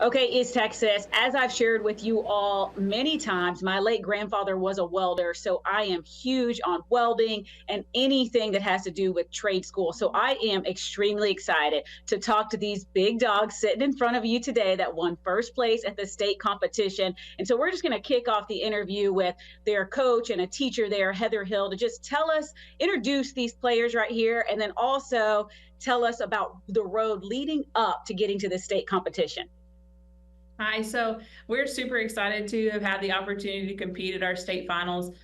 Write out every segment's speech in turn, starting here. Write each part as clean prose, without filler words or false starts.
Okay, East Texas, as I've shared with you all many times, my late grandfather was a welder, so I am huge on welding and anything that has to do with trade school. So I am extremely excited to talk to these big dogs sitting in front of you today that won first place at the state competition. And so we're just going to kick off the interview with their coach and a teacher there, Heather Hill, to just introduce these players right here, and then also tell us about the road leading up to getting to the state competition. Hi, so we're super excited to have had the opportunity to compete at our state finals.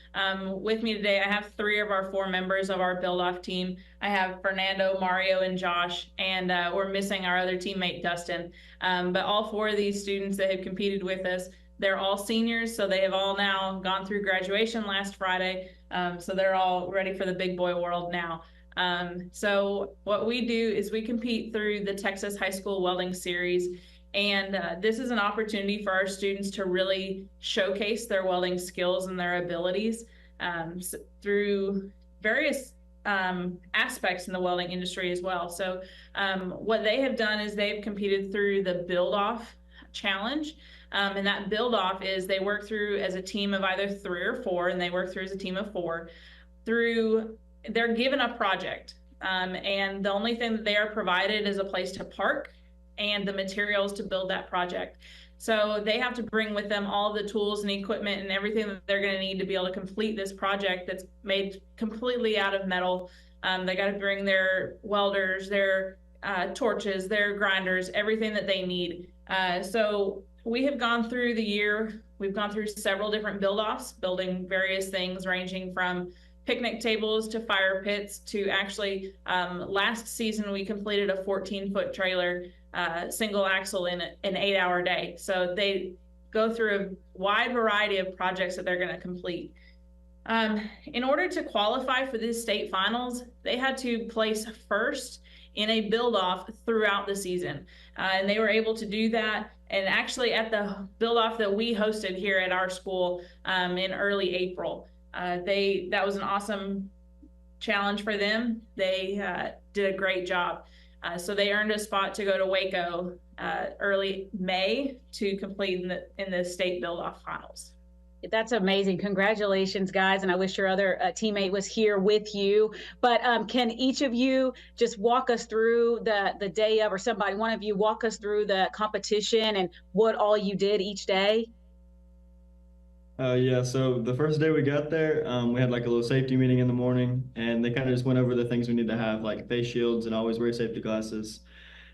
With me today, I have 3 of our 4 members of our build-off team. I have Fernando, Mario, and Josh, and we're missing our other teammate, Dustin. But all 4 of these students that have competed with us, they're all seniors, so they have all now gone through graduation last Friday, so they're all ready for the big boy world now. So what we do is we compete through the Texas High School Welding Series. And this is an opportunity for our students to really showcase their welding skills and their abilities through various aspects in the welding industry as well. So what they have done is they've competed through the build-off challenge. And that build-off is they work through as a team of either 3 or 4, and they work through as a team of 4. They're given a project. And the only thing that they are provided is a place to park and the materials to build that project. So they have to bring with them all the tools and equipment and everything that they're going to need to be able to complete this project that's made completely out of metal. They got to bring their welders, their torches, their grinders, everything that they need. So we have gone through the year, we've gone through several different build-offs, building various things ranging from picnic tables to fire pits to actually last season we completed a 14-foot trailer single axle in an 8-hour day. So they go through a wide variety of projects that they're going to complete. In order to qualify for these state finals, they had to place first in a build-off throughout the season. And they were able to do that. And actually at the build-off that we hosted here at our school in early April, that was an awesome challenge for them. They did a great job. So they earned a spot to go to Waco early May to complete in the state build-off finals. That's amazing. Congratulations, guys. And I wish your other teammate was here with you. But can each of you just walk us through the day of, or one of you walk us through the competition and what all you did each day? Yeah, so the first day we got there, we had like a little safety meeting in the morning, and they kind of just went over the things we need to have, like face shields and always wear safety glasses.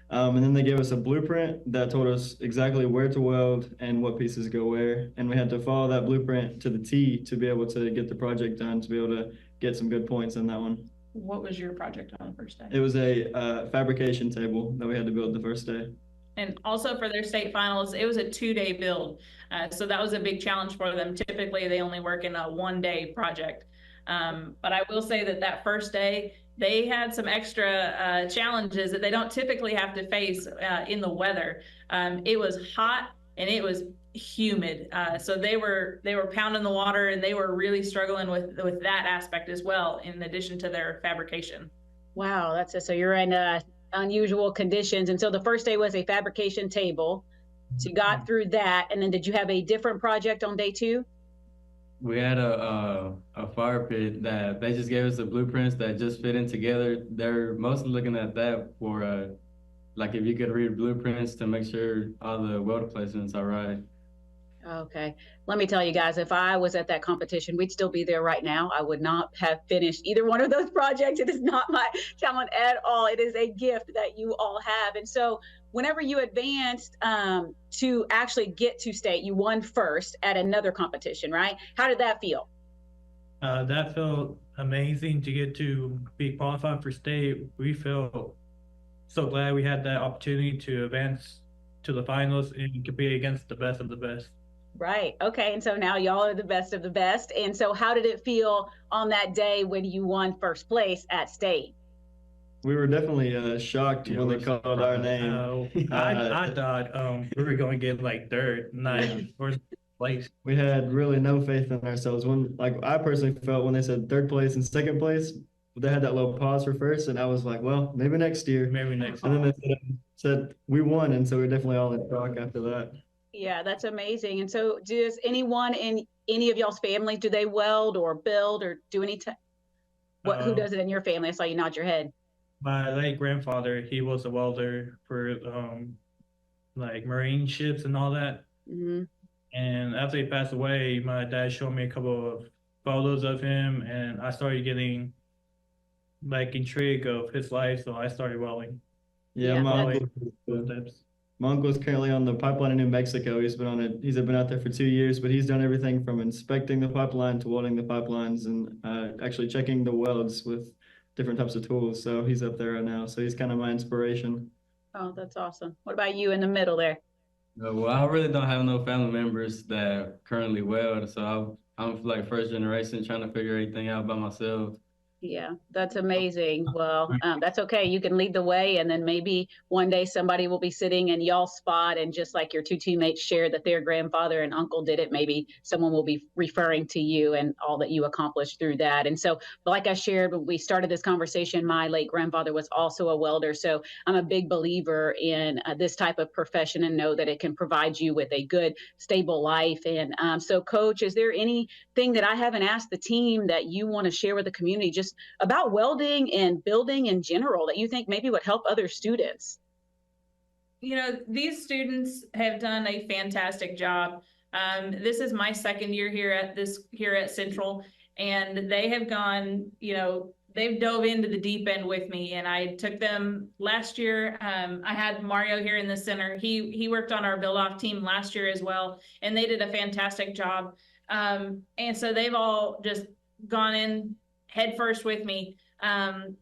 And then they gave us a blueprint that told us exactly where to weld and what pieces go where. And we had to follow that blueprint to the T to be able to get the project done, to be able to get some good points in that one. What was your project on the first day? It was a fabrication table that we had to build the first day. And also for their state finals, it was a 2-day build. So that was a big challenge for them. Typically, they only work in a 1-day project. But I will say that first day, they had some extra challenges that they don't typically have to face in the weather. It was hot and it was humid. So they were pounding the water, and they were really struggling with that aspect as well, in addition to their fabrication. Wow, that's it. So you're in unusual conditions. And so the first day was a fabrication table. So you got through that. And then did you have a different project on day 2? We had a fire pit that they just gave us the blueprints that just fit in together. They're mostly looking at that for like if you could read blueprints to make sure all the weld placements are right. Okay. Let me tell you guys, if I was at that competition, we'd still be there right now. I would not have finished either one of those projects. It is not my talent at all. It is a gift that you all have. And so whenever you advanced to actually get to state, you won first at another competition, right? How did that feel? That felt amazing to get to be qualified for state. We feel so glad we had that opportunity to advance to the finals and compete against the best of the best. Right. Okay. And so now y'all are the best of the best. And so how did it feel on that day when you won first place at state? We were definitely shocked when they called our name. I thought we were going to get like third, not first place. We had really no faith in ourselves. I personally felt when they said third place and second place, they had that little pause for first, and I was like, well, maybe next year. Maybe next. And then they said we won, and so we're definitely all in shock after that. Yeah, that's amazing. And so does anyone in any of y'all's family, do they weld or build or do any who does it in your family? I saw you nod your head. My late grandfather, he was a welder for like marine ships and all that. Mm-hmm. And after he passed away, my dad showed me a couple of photos of him, and I started getting like intrigued of his life, so I started welding. Yeah, Yeah, my uncle's currently on the pipeline in New Mexico. He's been out there for 2 years, but he's done everything from inspecting the pipeline to welding the pipelines and actually checking the welds with different types of tools. So he's up there right now. So he's kind of my inspiration. Oh, that's awesome. What about you in the middle there? Well, I really don't have no family members that currently weld, so I'm like first generation trying to figure everything out by myself. Yeah, that's amazing. Well, that's okay. You can lead the way, and then maybe one day somebody will be sitting in y'all's spot, and just like your two teammates shared that their grandfather and uncle did it, maybe someone will be referring to you and all that you accomplished through that. And so, like I shared when we started this conversation, my late grandfather was also a welder. So I'm a big believer in this type of profession and know that it can provide you with a good, stable life. And so, Coach, is there anything that I haven't asked the team that you want to share with the community, just about welding and building in general, that you think maybe would help other students? You know, these students have done a fantastic job. This is my second year here at Central, and they have gone, they've dove into the deep end with me, and I took them last year. I had Mario here in the center. He worked on our build-off team last year as well, and they did a fantastic job. And so they've all just gone in head first with me.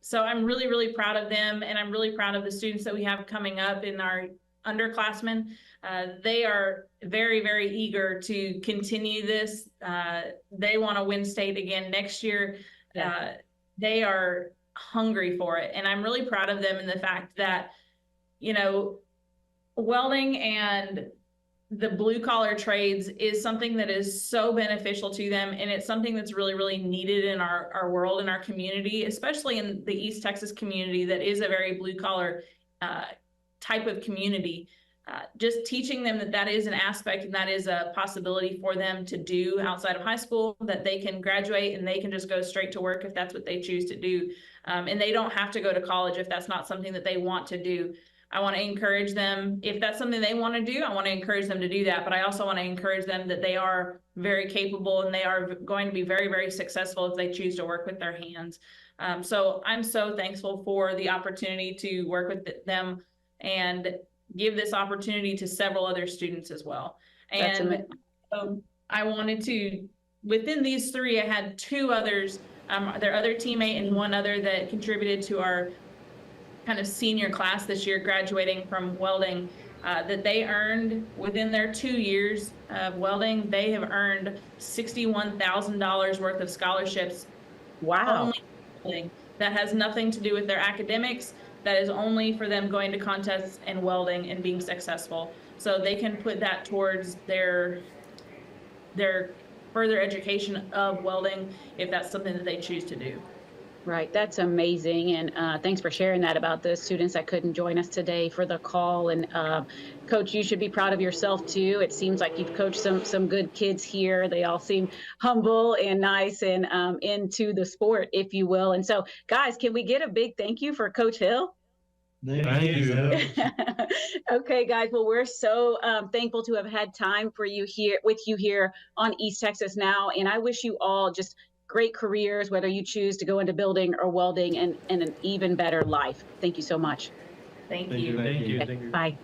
So I'm really, really proud of them, and I'm really proud of the students that we have coming up in our underclassmen. They are very, very eager to continue this. They want to win state again next year. They are hungry for it, and I'm really proud of them in the fact that, welding and the blue collar trades is something that is so beneficial to them, and it's something that's really, really needed in our world, in our community, especially in the East Texas community that is a very blue collar type of community. Just teaching them that is an aspect and that is a possibility for them to do outside of high school, that they can graduate and they can just go straight to work if that's what they choose to do. And they don't have to go to college if that's not something that they want to do. I want to encourage them, if that's something they want to do, I want to encourage them to do that. But I also want to encourage them that they are very capable and they are going to be very, very successful if they choose to work with their hands. So I'm so thankful for the opportunity to work with them and give this opportunity to several other students as well. And I wanted to, within these three, I had two others, their other teammate and one other that contributed to our kind of senior class this year, graduating from welding, that they earned within their 2 years of welding, they have earned $61,000 worth of scholarships. Wow. Only that has nothing to do with their academics. That is only for them going to contests and welding and being successful. So they can put that towards their further education of welding if that's something that they choose to do. Right. That's amazing. And thanks for sharing that about the students that couldn't join us today for the call. And Coach, you should be proud of yourself too. It seems like you've coached some good kids here. They all seem humble and nice and into the sport, if you will. And so, guys, can we get a big thank you for Coach Hill? Thank you. Okay, guys. Well, we're so thankful to have had time for you here on East Texas Now. And I wish you all just great careers, whether you choose to go into building or welding, and an even better life. Thank you so much. Thank you. Thank you. Bye.